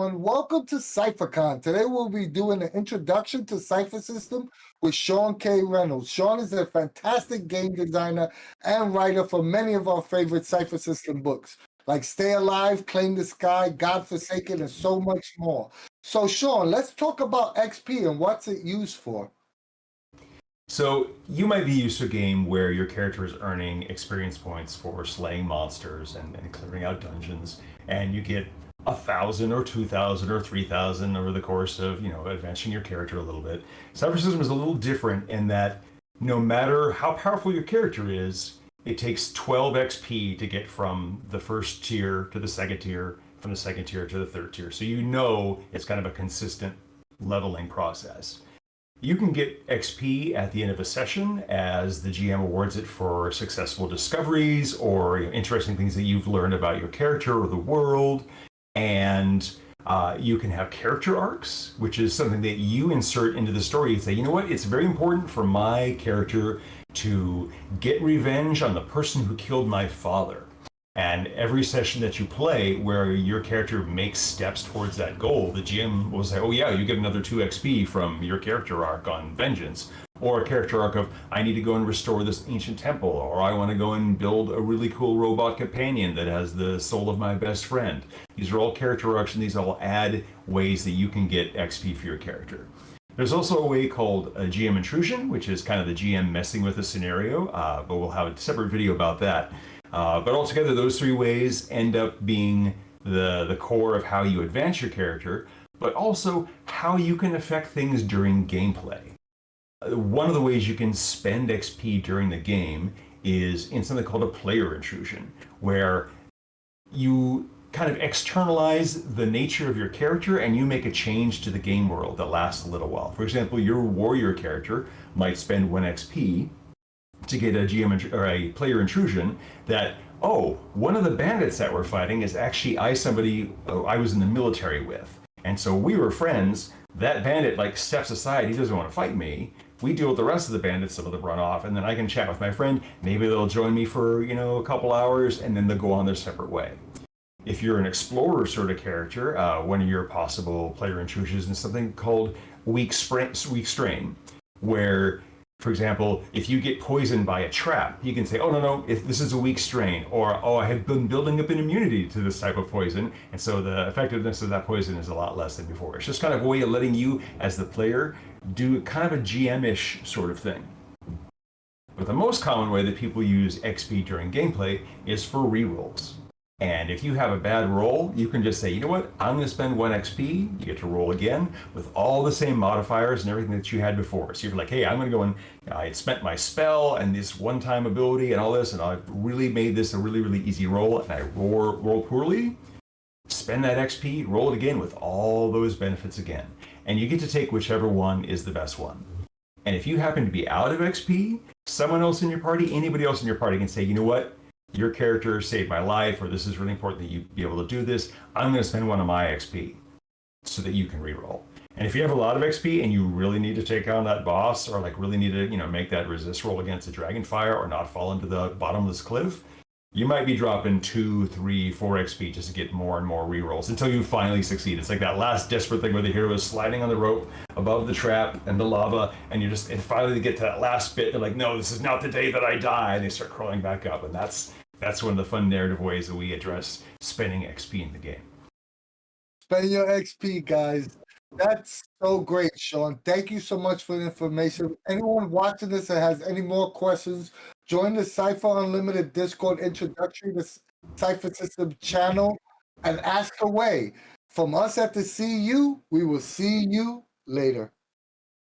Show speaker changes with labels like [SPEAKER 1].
[SPEAKER 1] everyone. Welcome to CypherCon. Today we'll be doing an introduction to Cypher System with Sean K. Reynolds. Sean is a fantastic game designer and writer for many of our favorite Cypher System books, like Stay Alive, Claim the Sky, Godforsaken, and so much more. So Sean, let's talk about XP and what's it used for.
[SPEAKER 2] So you might be used to a game where your character is earning experience points for slaying monsters and clearing out dungeons, and you get 1,000 or 2,000 or 3,000 over the course of, advancing your character a little bit. Cypher System is a little different in that no matter how powerful your character is, it takes 12 XP to get from the first tier to the second tier, from the second tier to the third tier. So it's kind of a consistent leveling process. You can get XP at the end of a session as the GM awards it for successful discoveries or interesting things that you've learned about your character or the world. And you can have character arcs, which is something that you insert into the story. You say, you know what, it's very important for my character to get revenge on the person who killed my father. And every session that you play where your character makes steps towards that goal, the GM will say, oh yeah, you get another 2 XP from your character arc on vengeance. Or a character arc of, I need to go and restore this ancient temple, or I want to go and build a really cool robot companion that has the soul of my best friend. These are all character arcs, and these all add ways that you can get XP for your character. There's also a way called a GM intrusion, which is kind of the GM messing with a scenario, but we'll have a separate video about that. But altogether, those 3 ways end up being the core of how you advance your character, but also how you can affect things during gameplay. One of the ways you can spend XP during the game is in something called a player intrusion, where you kind of externalize the nature of your character and you make a change to the game world that lasts a little while. For example, your warrior character might spend 1 XP to get a GM or a player intrusion that, oh, one of the bandits that we're fighting is actually somebody I was in the military with. And so we were friends. That bandit steps aside. He doesn't want to fight me. We deal with the rest of the bandits, some of them run off, and then I can chat with my friend. Maybe they'll join me for, a couple hours, and then they'll go on their separate way. If you're an explorer sort of character, one of your possible player intrusions is something called weak strain, where, for example, if you get poisoned by a trap, you can say, oh, no, if this is a weak strain, or, oh, I have been building up an immunity to this type of poison, and so the effectiveness of that poison is a lot less than before. It's just kind of a way of letting you, as the player, do kind of a GM-ish sort of thing. But the most common way that people use XP during gameplay is for rerolls. And if you have a bad roll, you can just say, you know what, I'm going to spend 1 XP, you get to roll again, with all the same modifiers and everything that you had before. So you're like, hey, I'm going to go and I spent my spell and this one-time ability and all this, and I've really made this a really, really easy roll, and I roll poorly. Spend that XP, roll it again with all those benefits again. And you get to take whichever one is the best one. And if you happen to be out of XP, someone else in your party, anybody else in your party can say, you know what, your character saved my life, or this is really important that you be able to do this. I'm going to spend 1 of my XP so that you can reroll. And if you have a lot of XP and you really need to take on that boss, or really need to, make that resist roll against the dragonfire or not fall into the bottomless cliff, you might be dropping 2, 3, 4 XP just to get more and more rerolls until you finally succeed. It's like that last desperate thing where the hero is sliding on the rope above the trap and the lava, and and finally they get to that last bit. They're like, no, this is not the day that I die. And they start crawling back up. And that's one of the fun narrative ways that we address spending XP in the game.
[SPEAKER 1] Spend your XP, guys. That's so great, Sean. Thank you so much for the information. Anyone watching this that has any more questions, join the Cypher Unlimited Discord introductory to Cypher System channel and ask away. From us at the CU, we will see you later.